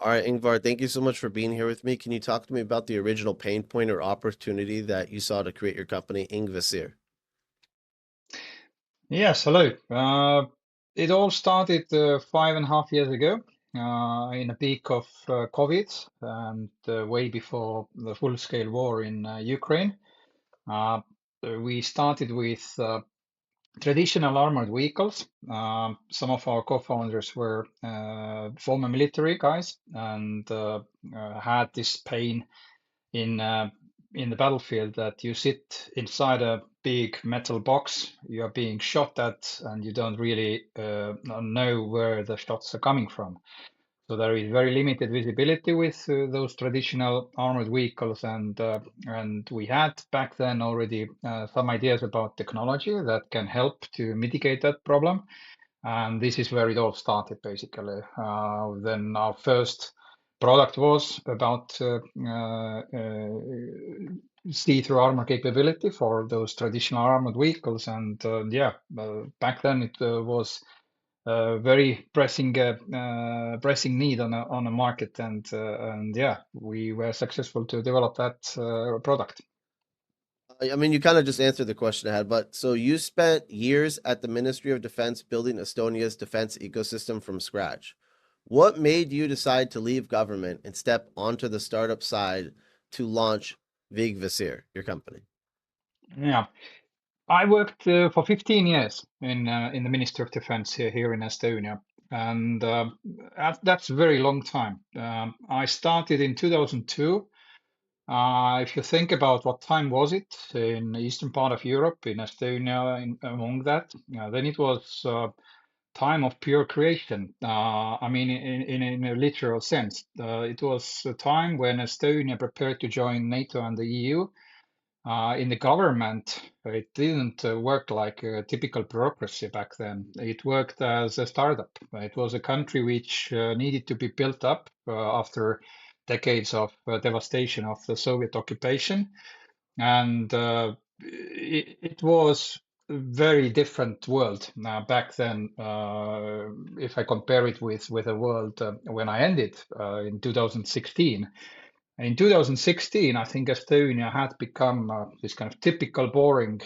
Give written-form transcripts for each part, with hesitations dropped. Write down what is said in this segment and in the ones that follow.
All right, Ingvar, thank you so much for being here with me. Can you talk to me about the original pain point or opportunity that you saw to create your company, Ingvisir? Yes, hello. It all started 5.5 years ago in a peak of COVID and way before the full-scale war in Ukraine. Uh, we started with traditional armored vehicles. Some of our co-founders were former military guys and had this pain in uh, in the battlefield that you sit inside a big metal box, you are being shot at, and you don't really know where the shots are coming from. So there is very limited visibility with those traditional armored vehicles, and we had back then already some ideas about technology that can help to mitigate that problem. And this is where it all started, basically. Then our first product was about see-through armor capability for those traditional armored vehicles. And yeah, back then it was a very pressing need on a market. And yeah, we were successful to develop that product. I mean, you kind of just answered the question I had, but so you spent years at the Ministry of Defense building Estonia's defense ecosystem from scratch. What made you decide to leave government and step onto the startup side to launch Vegvisir, your company? Yeah. I worked for 15 years in the Ministry of Defense here in Estonia, and that's a very long time. I started in 2002. If you think about what time was it in the eastern part of Europe, in Estonia, among that, then it was time of pure creation. I mean, in a literal sense, it was a time when Estonia prepared to join NATO and the EU. In the government, it didn't work like a typical bureaucracy back then. It worked as a startup. It was a country which needed to be built up after decades of devastation of the Soviet occupation. And it was a very different world back then. If I compare it with a world when I ended in 2016. In 2016, I think Estonia had become this kind of typical boring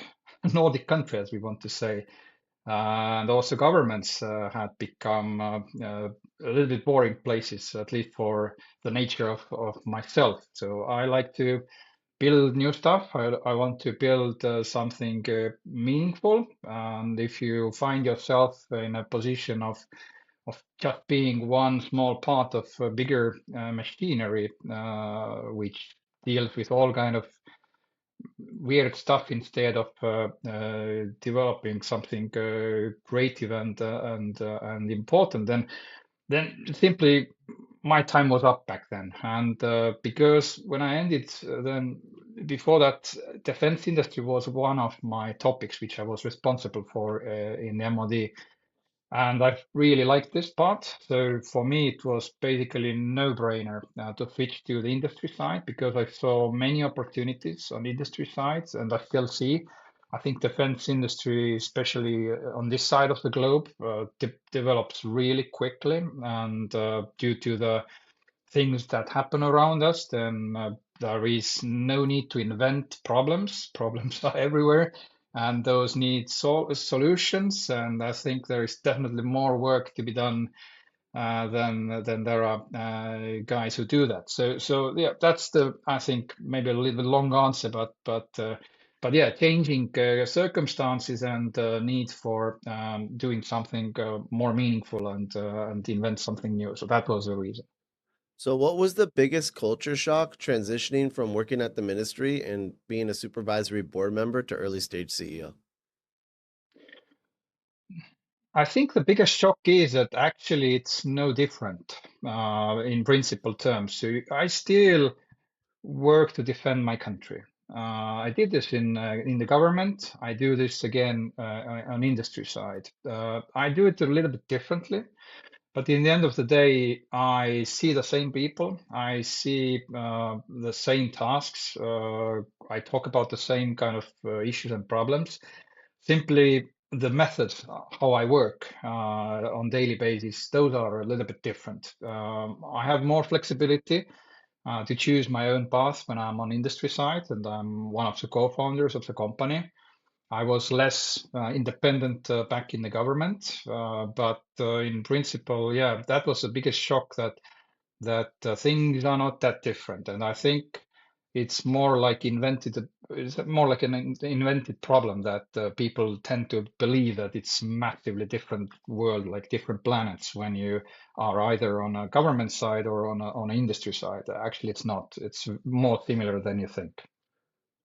Nordic country, as we want to say. And also governments had become a little bit boring places, at least for the nature of myself. So I like to build new stuff. I want to build something meaningful. And if you find yourself in a position of just being one small part of a bigger machinery, which deals with all kind of weird stuff instead of developing something creative and important, then simply my time was up back then. And because when I ended, then before that, defense industry was one of my topics which I was responsible for in the MOD. And I really liked this part. So for me, it was basically a no-brainer to switch to the industry side because I saw many opportunities on industry sides, and I still see. I think defense industry, especially on this side of the globe, develops really quickly, and due to the things that happen around us, then there is no need to invent problems. Problems are everywhere, and those need solutions. And I think there is definitely more work to be done than there are guys who do that. So yeah, that's the I think maybe a little bit long answer, but yeah, changing circumstances and need for doing something more meaningful and invent something new. So that was the reason. So, what was the biggest culture shock transitioning from working at the ministry and being a supervisory board member to early stage CEO? I think the biggest shock is that actually it's no different in principle terms. So I still work to defend my country. I did this in the government. I do this again on industry side. I do it a little bit differently, but in the end of the day, I see the same people. I see the same tasks. I talk about the same kind of issues and problems. Simply the methods how I work on daily basis, those are a little bit different. I have more flexibility to choose my own path when I'm on industry side, and I'm one of the co-founders of the company. I was less independent back in the government, but in principle, yeah, that was the biggest shock that things are not that different. And I think it's more like it's more like an invented problem that people tend to believe that it's massively different world, like different planets, when you are either on a government side or on an industry side. Actually, it's not. It's more similar than you think.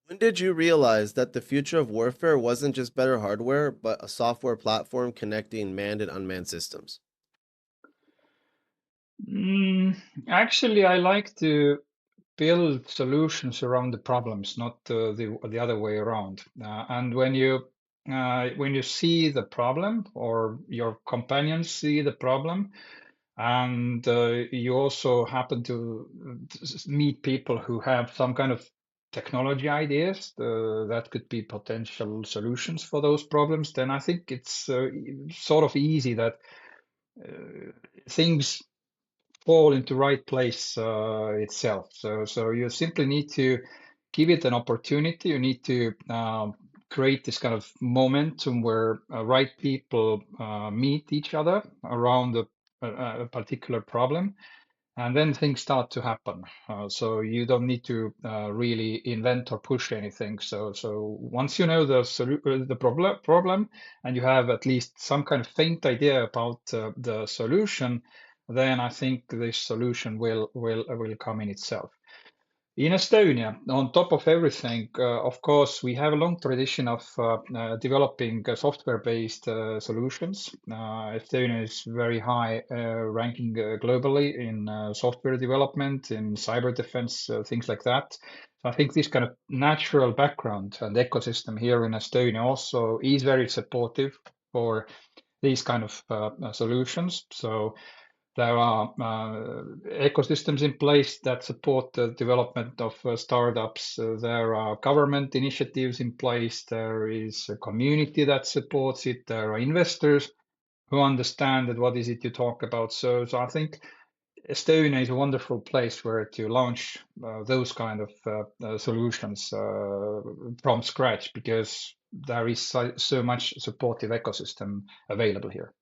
When did you realize that the future of warfare wasn't just better hardware, but a software platform connecting manned and unmanned systems? Mm, Actually, I like to build solutions around the problems, not the other way around. And when you see the problem, or your companions see the problem, and you also happen to meet people who have some kind of technology ideas that could be potential solutions for those problems, then I think it's sort of easy that things fall into right place itself. So you simply need to give it an opportunity. You need to create this kind of momentum where right people meet each other around a particular problem, and then things start to happen. So you don't need to really invent or push anything. So once you know the problem, and you have at least some kind of faint idea about the solution, then I think this solution will come in itself. In Estonia, on top of everything, of course, we have a long tradition of developing software-based solutions. Estonia is very high ranking globally in software development, in cyber defense, things like that. So I think this kind of natural background and ecosystem here in Estonia also is very supportive for these kind of solutions. So there are ecosystems in place that support the development of startups. There are government initiatives in place. There is a community that supports it. There are investors who understand that what is it you talk about. So I think Estonia is a wonderful place where to launch those kind of solutions from scratch, because there is so much supportive ecosystem available here.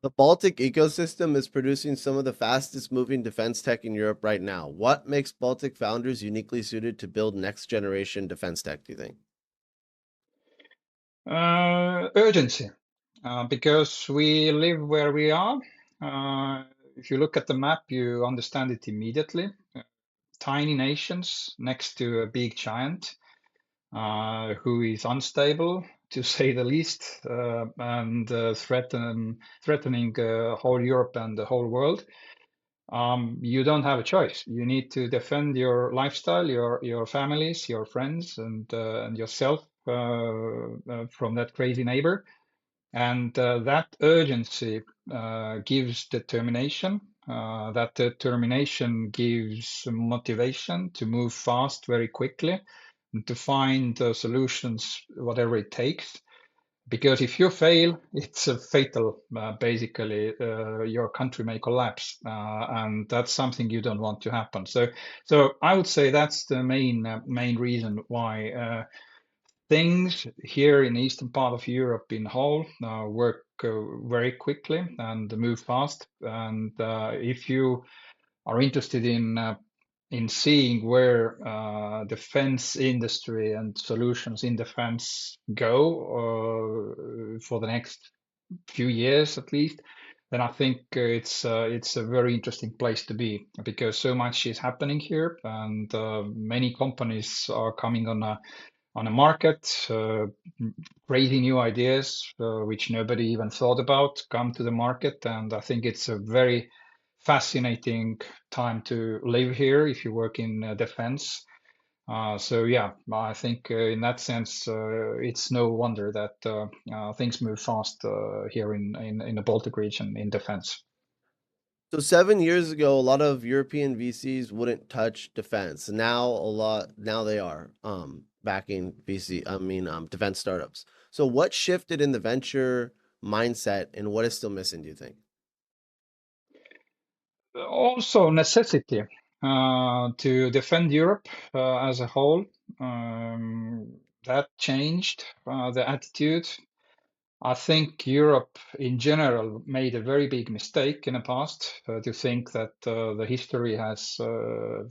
The Baltic ecosystem is producing some of the fastest moving defense tech in Europe right now. What makes Baltic founders uniquely suited to build next generation defense tech, do you think? Urgency, because we live where we are. If you look at the map, you understand it immediately. Tiny nations next to a big giant who is unstable, to say the least, and threatening whole Europe and the whole world. You don't have a choice. You need to defend your lifestyle, your families, your friends, and yourself from that crazy neighbor. And that urgency gives determination. That determination gives motivation to move fast very quickly and to find solutions, whatever it takes. Because if you fail, it's a fatal. Basically, your country may collapse, and that's something you don't want to happen. So I would say that's the main reason why things here in the eastern part of Europe in whole work very quickly and move fast. And if you are interested in seeing where defense industry and solutions in defense go for the next few years at least, then I think it's a very interesting place to be, because so much is happening here, and many companies are coming on a market, crazy new ideas which nobody even thought about come to the market, and I think it's a very fascinating time to live here if you work in defense. So yeah, I think in that sense, it's no wonder that things move fast here in the Baltic region in defense. So 7 years ago, a lot of European VCs wouldn't touch defense. Now they are. backing defense startups. So what shifted in the venture mindset and what is still missing, do you think? Also, necessity to defend Europe as a whole. That changed the attitude. I think Europe in general made a very big mistake in the past to think that the history has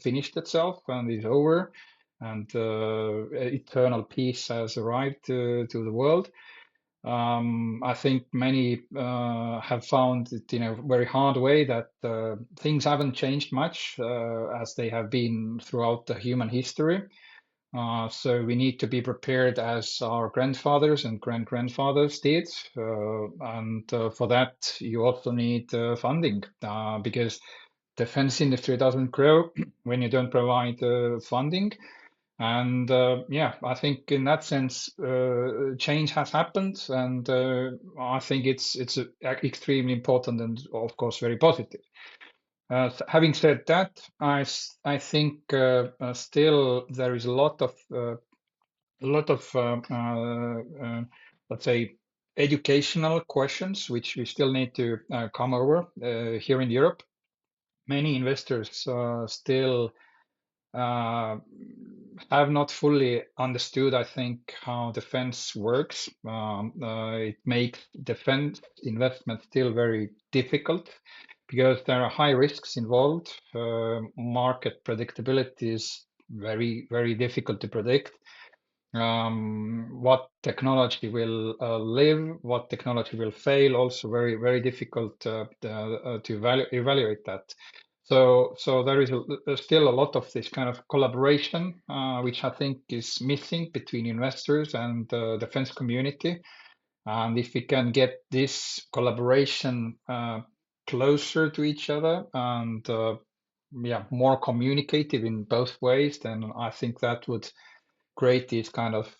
finished itself and is over and eternal peace has arrived to the world. I think many have found it in a very hard way that things haven't changed much as they have been throughout the human history. So we need to be prepared as our grandfathers and grandfathers did. And for that, you also need funding because defense industry doesn't grow when you don't provide funding. And yeah, I think in that sense, change has happened, and I think it's extremely important and of course very positive. Having said that, I think still there is a lot of let's say educational questions which we still need to come over here in Europe. Many investors still have not fully understood, I think, how defense works. It makes defense investment still very difficult because there are high risks involved. Market predictability is very, very difficult to predict. What technology will live, what technology will fail, also very, very difficult to evaluate that. So there is still a lot of this kind of collaboration, which I think is missing between investors and the defense community. And if we can get this collaboration closer to each other and yeah, more communicative in both ways, then I think that would create these kind of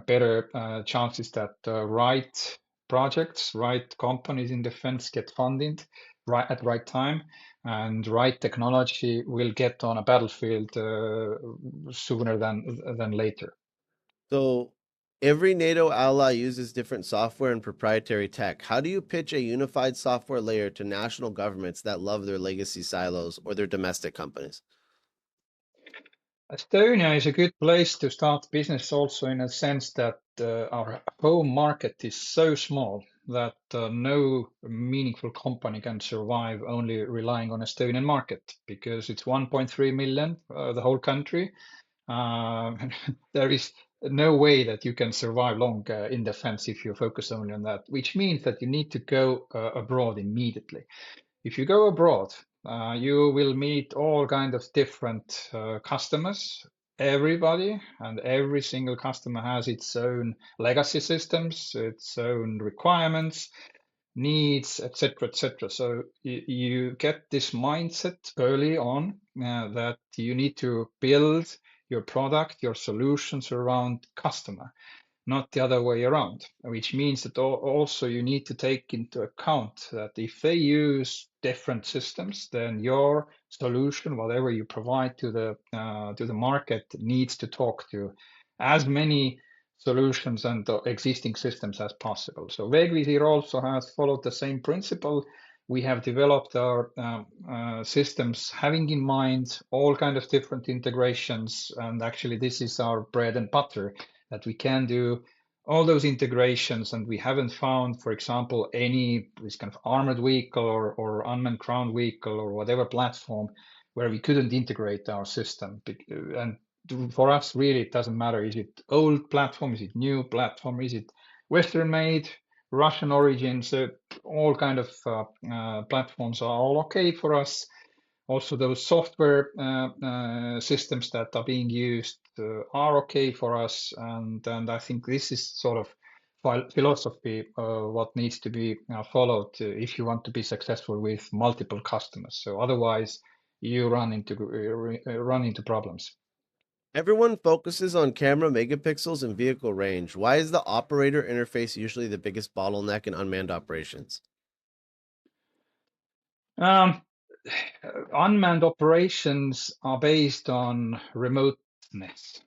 better chances that right projects, right companies in defense get funded right at the right time, and right technology will get on a battlefield sooner than later. So every NATO ally uses different software and proprietary tech. How do you pitch a unified software layer to national governments that love their legacy silos or their domestic companies? Estonia is a good place to start business also in a sense that our home market is so small that no meaningful company can survive only relying on Estonian market because it's 1.3 million, the whole country. There is no way that you can survive long in defense if you focus only on that, which means that you need to go abroad immediately. If you go abroad, you will meet all kinds of different customers. Everybody and every single customer has its own legacy systems, its own requirements, needs, etc., etc. So you get this mindset early on that you need to build your product, your solutions around customer, not the other way around, which means that also you need to take into account that if they use different systems, then your solution, whatever you provide to the market, needs to talk to as many solutions and existing systems as possible. So Vegvisir also has followed the same principle. We have developed our systems having in mind all kind of different integrations, and actually this is our bread and butter, that we can do all those integrations, and we haven't found, for example, any this kind of armored vehicle or unmanned ground vehicle or whatever platform where we couldn't integrate our system. And for us, really, it doesn't matter. Is it old platform? Is it new platform? Is it Western made, Russian origin? So all kind of platforms are all okay for us. Also, those software systems that are being used are okay for us, and I think this is sort of philosophy what needs to be followed if you want to be successful with multiple customers. So otherwise, you run into problems. Everyone focuses on camera megapixels and vehicle range. Why is the operator interface usually the biggest bottleneck in unmanned operations? Um, Unmanned operations are based on remoteness.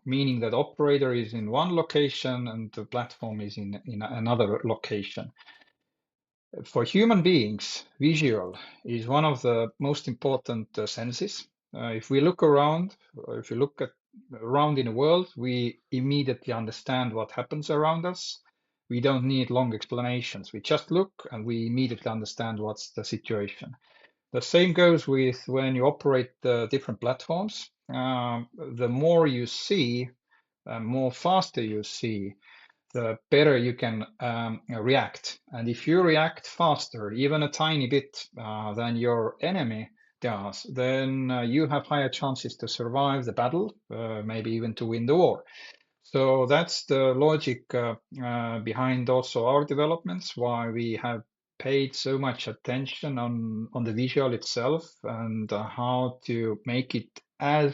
meaning that operator is in one location and the platform is in another location. For human beings, visual is one of the most important senses. If we look around, if you look around in the world, we immediately understand what happens around us. We don't need long explanations. We just look and we immediately understand what's the situation. The same goes with when you operate the different platforms. The more you see, more faster you see, the better you can react. And if you react faster, even a tiny bit than your enemy does, then you have higher chances to survive the battle, maybe even to win the war. So that's the logic behind also our developments, why we have paid so much attention on the visual itself and how to make it as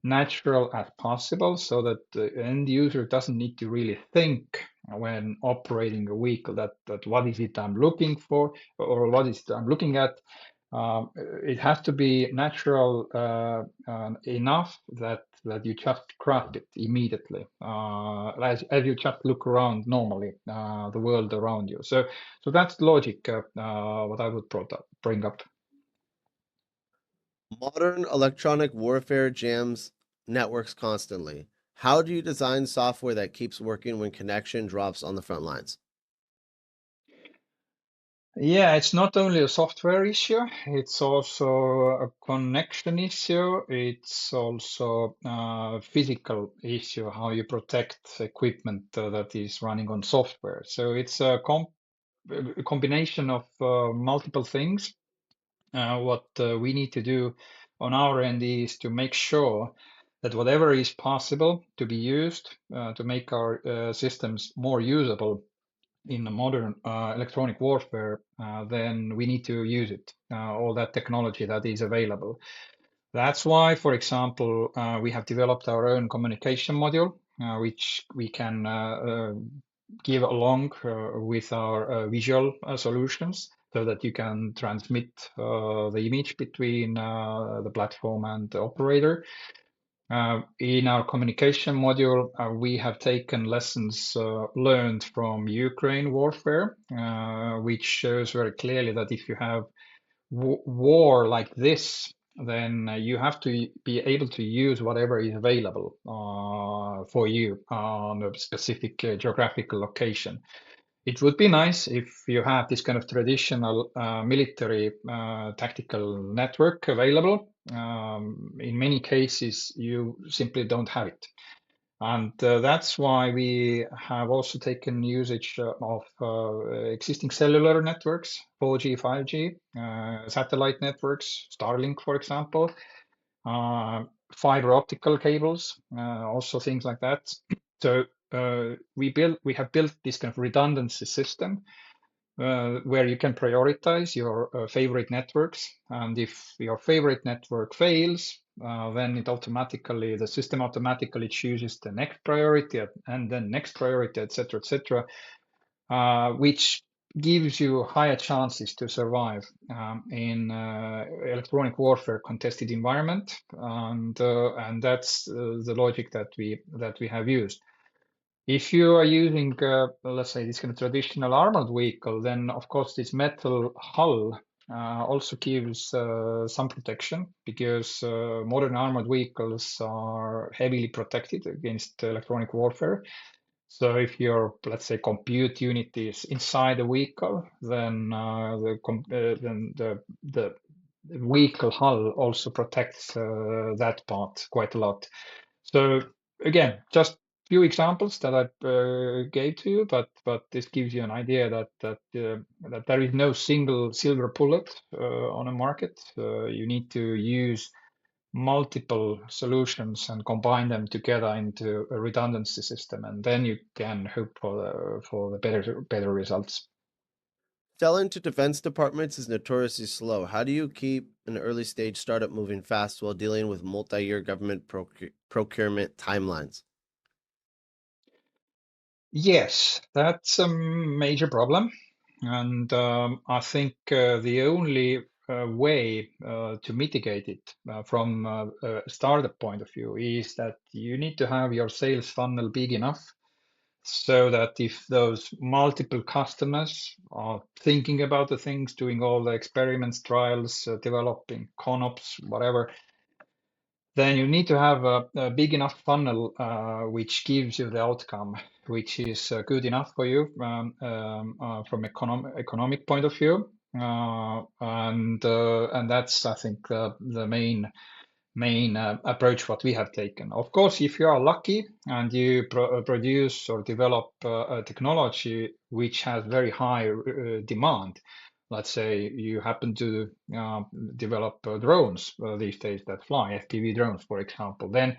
natural as possible so that the end user doesn't need to really think when operating a vehicle that what is it I'm looking for or what is it I'm looking at. It has to be natural enough that you just grasp it immediately as you just look around normally the world around you. So that's the logic what I would bring up. Modern electronic warfare jams networks constantly. How do you design software that keeps working when connection drops on the front lines? Yeah, it's not only a software issue, it's also a connection issue. It's also a physical issue, how you protect equipment that is running on software. So it's a combination of multiple things. What we need to do on our end is to make sure that whatever is possible to be used to make our systems more usable in a modern electronic warfare, then we need to use it, all that technology that is available. That's why, for example, we have developed our own communication module, which we can give along with our visual solutions so that you can transmit the image between the platform and the operator. In our communication module, we have taken lessons learned from Ukraine warfare, which shows very clearly that if you have war like this, then you have to be able to use whatever is available for you on a specific geographical location. It would be nice if you have this kind of traditional military tactical network available. In many cases, you simply don't have it. And that's why we have also taken usage of existing cellular networks, 4G, 5G, satellite networks, Starlink, for example, fiber optical cables, also things like that. So we have built this kind of redundancy system where you can prioritize your favorite networks. And if your favorite network fails, then the system automatically chooses the next priority and then next priority, etc., which gives you higher chances to survive in electronic warfare contested environment. And that's the logic that we have used. If you are using, let's say, this kind of traditional armored vehicle, then of course this metal hull also gives some protection because modern armored vehicles are heavily protected against electronic warfare. So if your, let's say, compute unit is inside the vehicle, then the vehicle hull also protects that part quite a lot. So again, just few examples that I gave to you, but this gives you an idea that there is no single silver bullet on a market. You need to use multiple solutions and combine them together into a redundancy system, and then you can hope for the better results. Selling to defense departments is notoriously slow. How do you keep an early stage startup moving fast while dealing with multi-year government procurement timelines? Yes, that's a major problem. And I think the only way to mitigate it from a startup point of view is that you need to have your sales funnel big enough so that if those multiple customers are thinking about the things, doing all the experiments, trials, developing ConOps, whatever, then you need to have a big enough funnel which gives you the outcome, which is good enough for you from economic point of view. And that's, I think, the main approach what we have taken. Of course, if you are lucky and you produce or develop a technology which has very high demand, let's say you happen to develop drones these days that fly, FPV drones, for example, then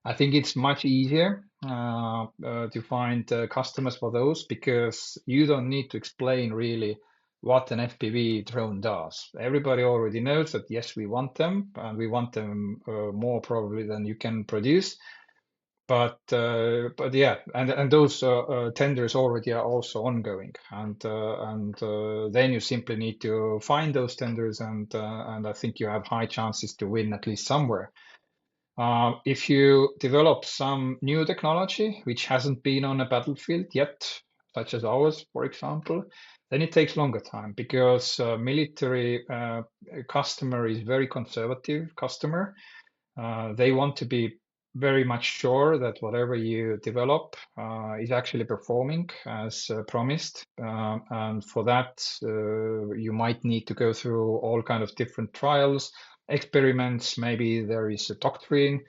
I think it's much easier to find customers for those because you don't need to explain really what an FPV drone does. Everybody already knows that yes, we want them, and we want them more probably than you can produce. But yeah, and those tenders already are also ongoing, and then you simply need to find those tenders, and I think you have high chances to win at least somewhere. If you develop some new technology which hasn't been on a battlefield yet, such as ours, for example, then it takes longer time because military customer is very conservative customer. They want to be very much sure that whatever you develop is actually performing as promised. And for that, you might need to go through all kind of different trials, experiments. Maybe there is a doctrine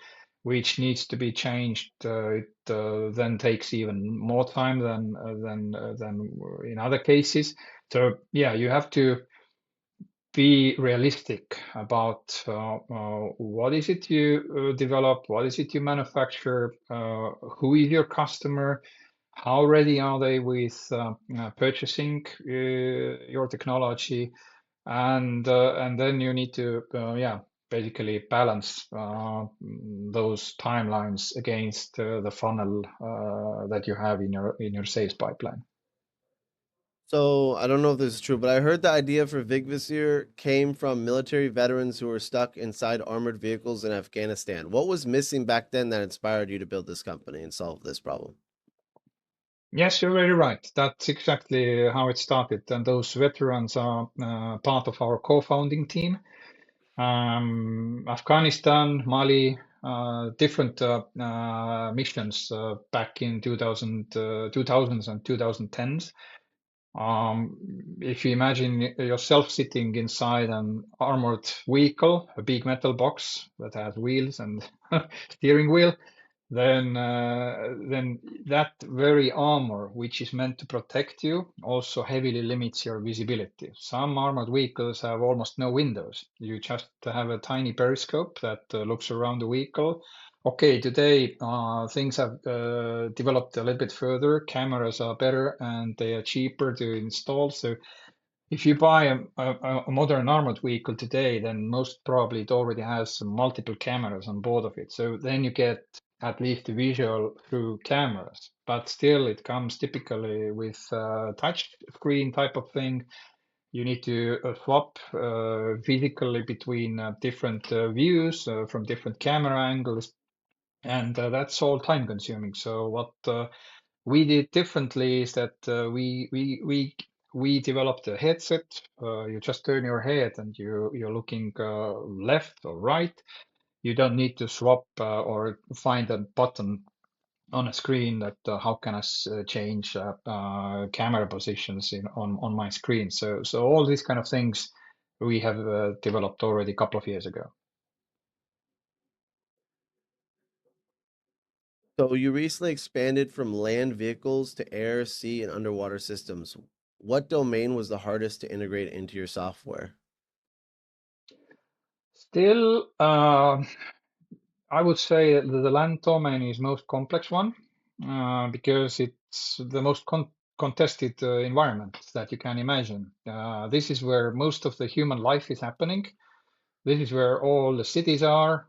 which needs to be changed. It then takes even more time than in other cases. So yeah, you have to be realistic about what is it you develop, what is it you manufacture, who is your customer, how ready are they with purchasing your technology, and then you need to yeah, basically balance those timelines against the funnel that you have in your sales pipeline. So I don't know if this is true, but I heard the idea for Vegvisir came from military veterans who were stuck inside armored vehicles in Afghanistan. What was missing back then that inspired you to build this company and solve this problem? Yes, you're very right. That's exactly how it started. And those veterans are part of our co-founding team. Afghanistan, Mali, different missions back in 2000s and 2010s. If you imagine yourself sitting inside an armored vehicle, a big metal box that has wheels and steering wheel, then that very armor, which is meant to protect you, also heavily limits your visibility. Some armored vehicles have almost no windows. You just have a tiny periscope that looks around the vehicle. Okay, today things have developed a little bit further. Cameras are better and they are cheaper to install. So if you buy a modern armored vehicle today, then most probably it already has multiple cameras on board of it. So then you get at least a visual through cameras, but still it comes typically with a touch screen type of thing. You need to swap physically between different views from different camera angles, and that's all time consuming. So what we did differently is that we developed a headset. You just turn your head and you're looking left or right. You don't need to swap or find a button on a screen that how can I change camera positions on my screen. So all these kind of things we have developed already a couple of years ago. So you recently expanded from land vehicles to air, sea, and underwater systems. What domain was the hardest to integrate into your software? Still, I would say that the land domain is most complex one because it's the most contested environment that you can imagine. This is where most of the human life is happening. This is where all the cities are,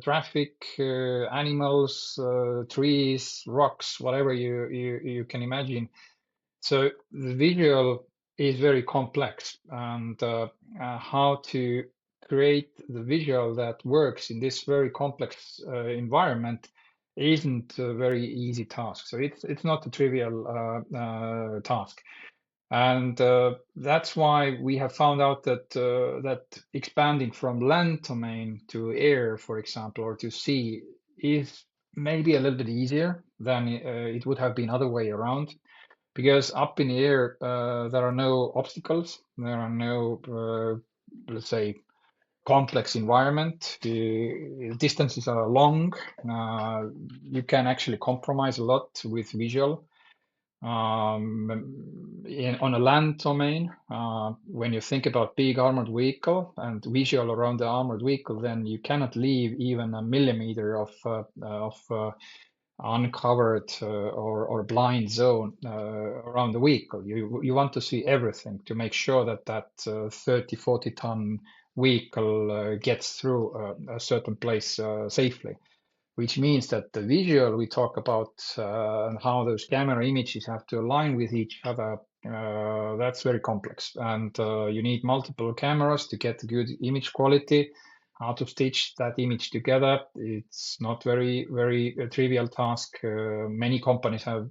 traffic, animals, trees, rocks, whatever you can imagine. So the visual is very complex, and how to create the visual that works in this very complex environment isn't a very easy task. So it's not a trivial task. And that's why we have found out that that expanding from land domain to air, for example, or to sea is maybe a little bit easier than it would have been other way around. Because up in the air, there are no obstacles, there are no, let's say, complex environment. The distances are long. You can actually compromise a lot with visual. On a land domain, when you think about big armored vehicle and visual around the armored vehicle, then you cannot leave even a millimeter of uncovered or blind zone around the vehicle. You want to see everything to make sure that that 30, 40 ton vehicle gets through a certain place safely, which means that the visual we talk about and how those camera images have to align with each other, that's very complex. And you need multiple cameras to get good image quality. How to stitch that image together, it's not very trivial task. Many companies have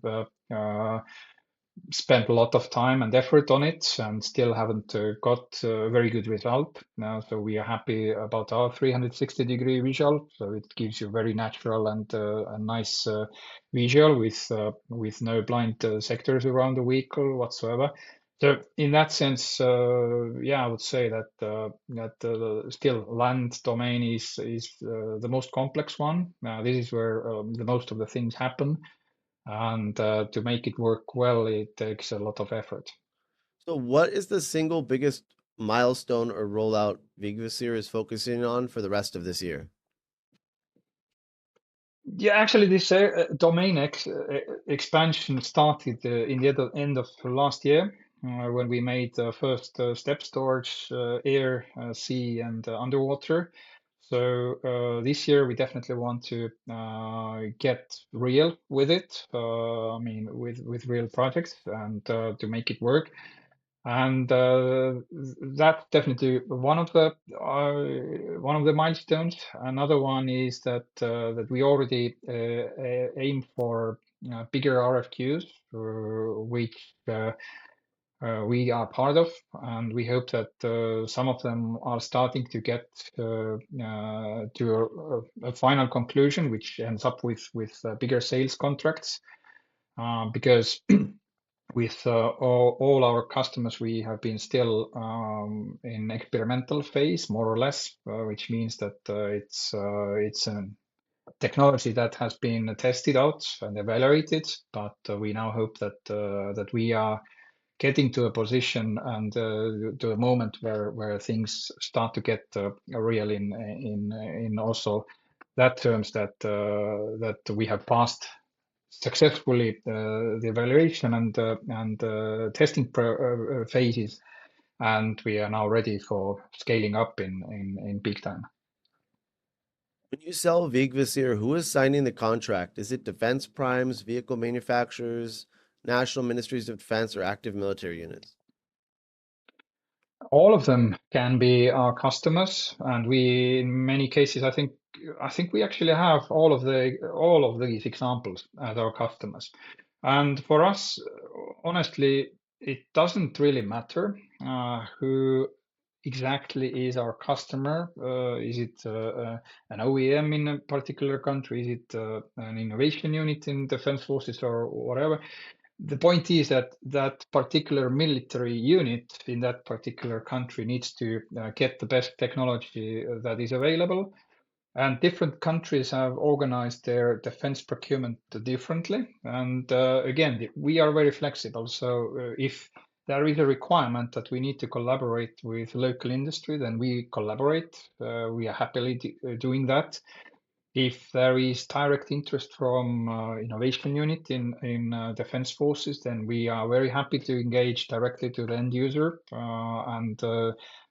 spent a lot of time and effort on it and still haven't got a very good result. So we are happy about our 360-degree visual. So it gives you very natural and a nice visual with no blind sectors around the vehicle whatsoever. So in that sense, yeah, I would say that still land domain is the most complex one. This is where the most of the things happen. And to make it work well, it takes a lot of effort. So, what is the single biggest milestone or rollout Vegvisir is focusing on for the rest of this year? Yeah, actually, this domain expansion started in the end of last year when we made the first steps towards air, sea, and underwater. So this year we definitely want to get real with it. I mean, with real projects and to make it work. And that's definitely one of the milestones. Another one is that that we already aim for bigger RFQs, which we are part of, and we hope that some of them are starting to get to a final conclusion, which ends up with bigger sales contracts. Because with all our customers, we have been still in experimental phase, more or less, which means that it's a technology that has been tested out and evaluated. But we now hope that that we are getting to a position and to a moment where things start to get real in also that terms that that we have passed successfully the evaluation and testing phases, and we are now ready for scaling up in big time. When you sell Vegvisir, who is signing the contract? Is it defense primes, vehicle manufacturers, national ministries of defense, or active military units? All of them can be our customers, and we, in many cases, I think we actually have all of these examples as our customers. And for us, honestly, it doesn't really matter who exactly is our customer. Is it an OEM in a particular country? Is it an innovation unit in defense forces or whatever? The point is that that particular military unit in that particular country needs to get the best technology that is available. And different countries have organized their defense procurement differently. And again, we are very flexible. So if there is a requirement that we need to collaborate with local industry, then we collaborate. We are happily doing that. If there is direct interest from innovation unit in defense forces, then we are very happy to engage directly to the end user and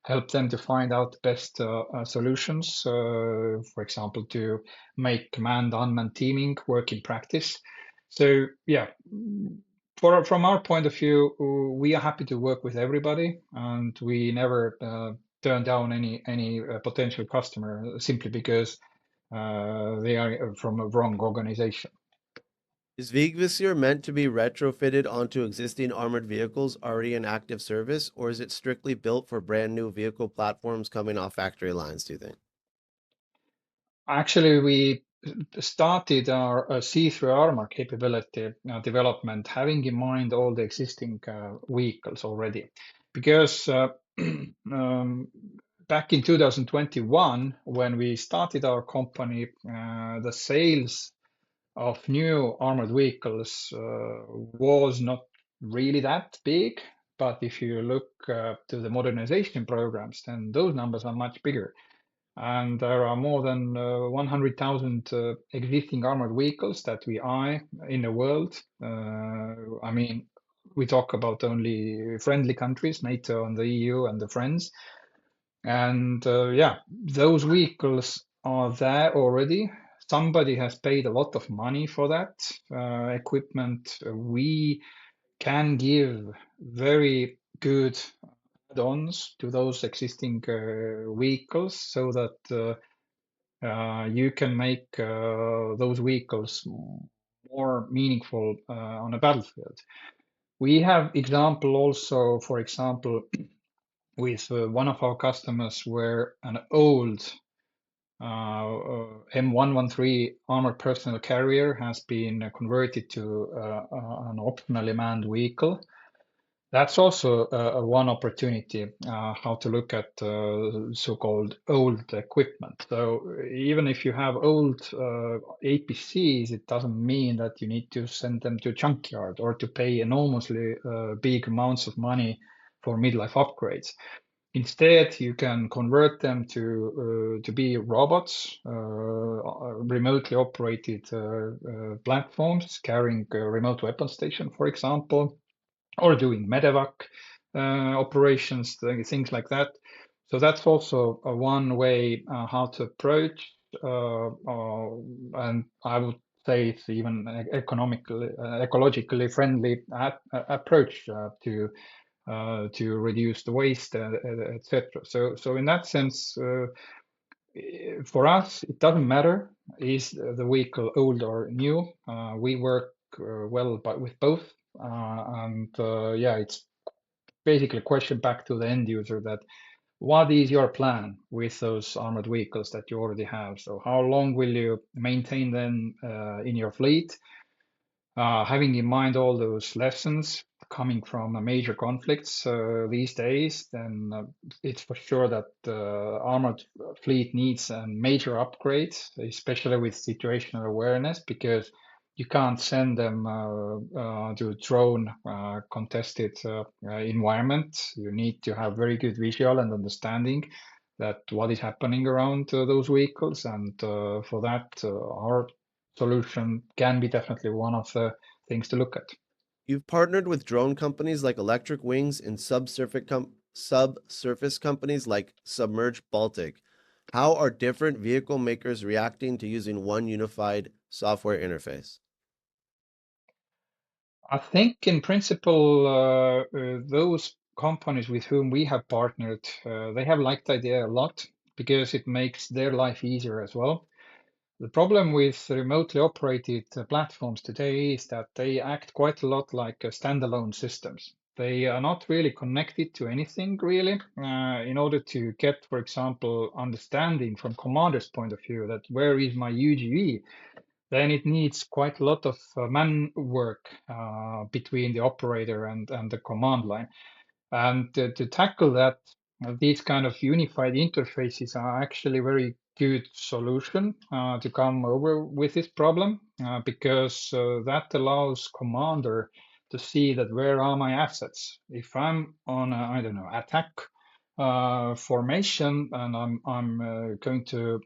help them to find out the best solutions. For example, to make manned-unmanned teaming work in practice. So yeah, from our point of view, we are happy to work with everybody, and we never turn down any potential customer simply because they are from a wrong organization. Is Vegvisir meant to be retrofitted onto existing armored vehicles already in active service, or is it strictly built for brand new vehicle platforms coming off factory lines, do you think? Actually, we started our see-through armor capability development, having in mind all the existing vehicles already. Because back in 2021, when we started our company, the sales of new armored vehicles was not really that big. But if you look to the modernization programs, then those numbers are much bigger. And there are more than 100,000 existing armored vehicles that we eye in the world. I mean, we talk about only friendly countries, NATO and the EU and the friends. And yeah, those vehicles are there already. Somebody has paid a lot of money for that equipment. We can give very good add-ons to those existing vehicles so that you can make those vehicles more meaningful on a battlefield. We have example also, for example, with one of our customers where an old M113 armored personnel carrier has been converted to an optionally manned vehicle. That's also one opportunity how to look at so-called old equipment. So even if you have old APCs, it doesn't mean that you need to send them to a junkyard or to pay enormously big amounts of money for midlife upgrades. Instead, you can convert them to be robots, remotely operated platforms carrying a remote weapon station, for example, or doing medevac operations, things like that. So that's also one way how to approach, and I would say it's even economically, ecologically friendly approach to reduce the waste, etc. So in that sense, for us, it doesn't matter is the vehicle old or new. We work well with both, and yeah, it's basically a question back to the end user that what is your plan with those armored vehicles that you already have? So how long will you maintain them in your fleet? Having in mind all those lessons coming from major conflicts these days, then it's for sure that armored fleet needs a major upgrade, especially with situational awareness, because you can't send them to a drone contested environment. You need to have very good visual and understanding that what is happening around those vehicles, and for that, our solution can be definitely one of the things to look at. You've partnered with drone companies like Electric Wings and subsurface companies like Submerged Baltic. How are different vehicle makers reacting to using one unified software interface? I think in principle, those companies with whom we have partnered, they have liked the idea a lot because it makes their life easier as well. The problem with remotely operated platforms today is that they act quite a lot like standalone systems. They are not really connected to anything really. In order to get, for example, understanding from commander's point of view that where is my UGV, then it needs quite a lot of man work between the operator and the command line. And to tackle that, these kind of unified interfaces are actually very good solution to come over with this problem because that allows commander to see that where are my assets. If I'm on a, I don't know, attack formation and I'm going to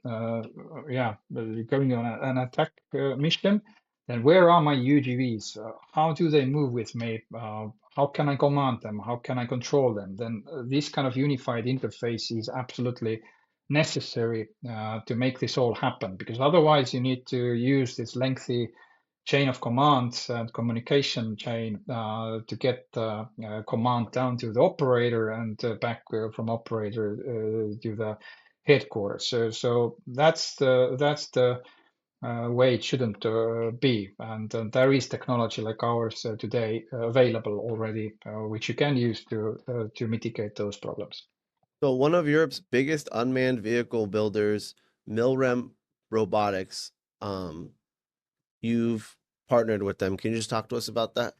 yeah going on an attack mission, then where are my UGVs? How do they move with me? How can I command them? How can I control them? Then this kind of unified interface is absolutely necessary to make this all happen, because otherwise you need to use this lengthy chain of commands and communication chain to get command down to the operator and back from operator to the headquarters. So that's the way it shouldn't be. And there is technology like ours today available already, which you can use to mitigate those problems. So one of Europe's biggest unmanned vehicle builders, Milrem Robotics, you've partnered with them. Can you just talk to us about that?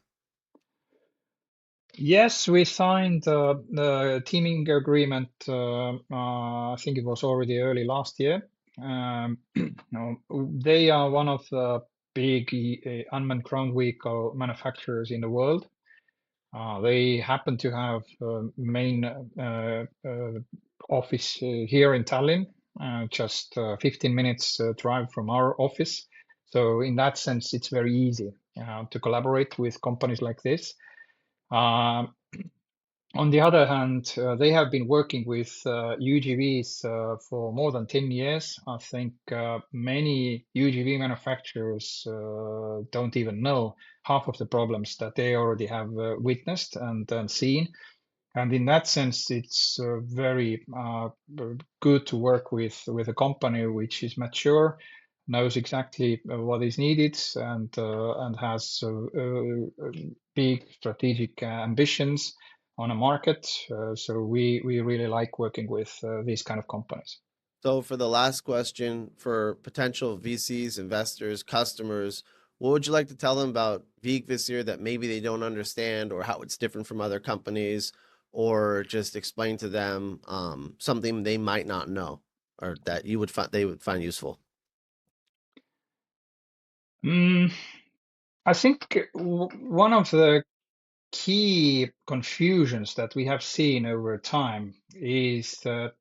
Yes, we signed the teaming agreement. I think it was already early last year. No, they are one of the big unmanned ground vehicle manufacturers in the world. They happen to have main office here in Tallinn, just 15 minutes drive from our office. So in that sense, it's very easy to collaborate with companies like this. On the other hand, they have been working with UGVs for more than 10 years. I think many UGV manufacturers don't even know half of the problems that they already have witnessed and seen. And in that sense, it's very good to work with a company which is mature, knows exactly what is needed, and has big strategic ambitions on a market. So we really like working with these kind of companies. So for the last question, for potential VCs, investors, customers, what would you like to tell them about Vegvisir that maybe they don't understand, or how it's different from other companies, or just explain to them something they might not know or that you would find they would find useful? Mm, I think one of the key confusions that we have seen over time is that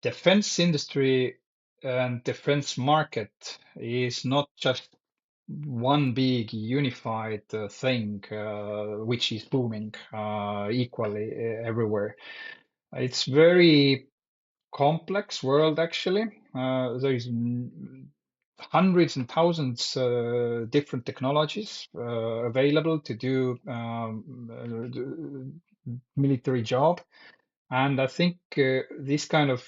defense industry and defense market is not just one big unified thing which is booming equally everywhere. It's very complex world actually. There is hundreds and thousands different technologies available to do military job, and I think this kind of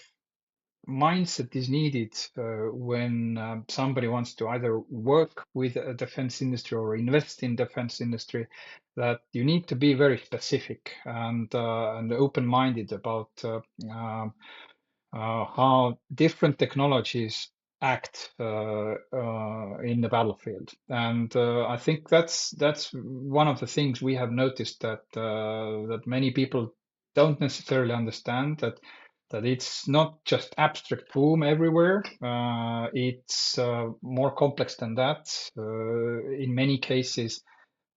mindset is needed when somebody wants to either work with a defense industry or invest in defense industry, that you need to be very specific and open-minded about how different technologies act in the battlefield. And I think that's one of the things we have noticed, that many people don't necessarily understand, that it's not just abstract boom everywhere. It's more complex than that. In many cases,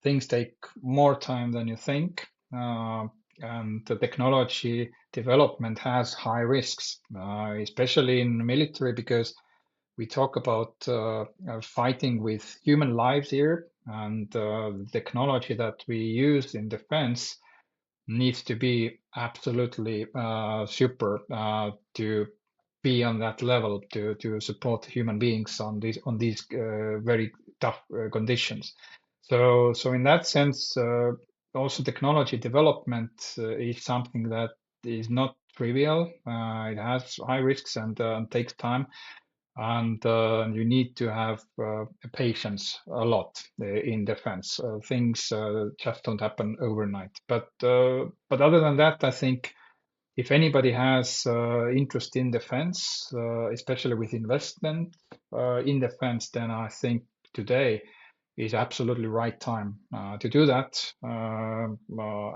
things take more time than you think. And the technology development has high risks, especially in military, because we talk about fighting with human lives here, and the technology that we use in defense needs to be absolutely super to be on that level to support human beings on these very tough conditions. So in that sense, also technology development is something that is not trivial. It has high risks and takes time, and you need to have patience a lot in defense. Things just don't happen overnight. But other than that, I think if anybody has interest in defense, especially with investment in defense, then I think today is absolutely right time to do that.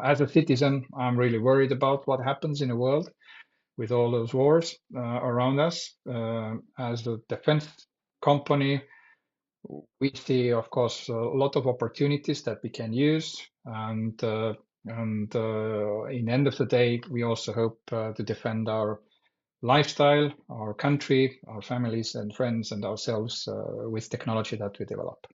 As a citizen, I'm really worried about what happens in the world with all those wars around us. As a defense company, we see, of course, a lot of opportunities that we can use, and in the end of the day, we also hope to defend our lifestyle, our country, our families and friends, and ourselves with technology that we develop.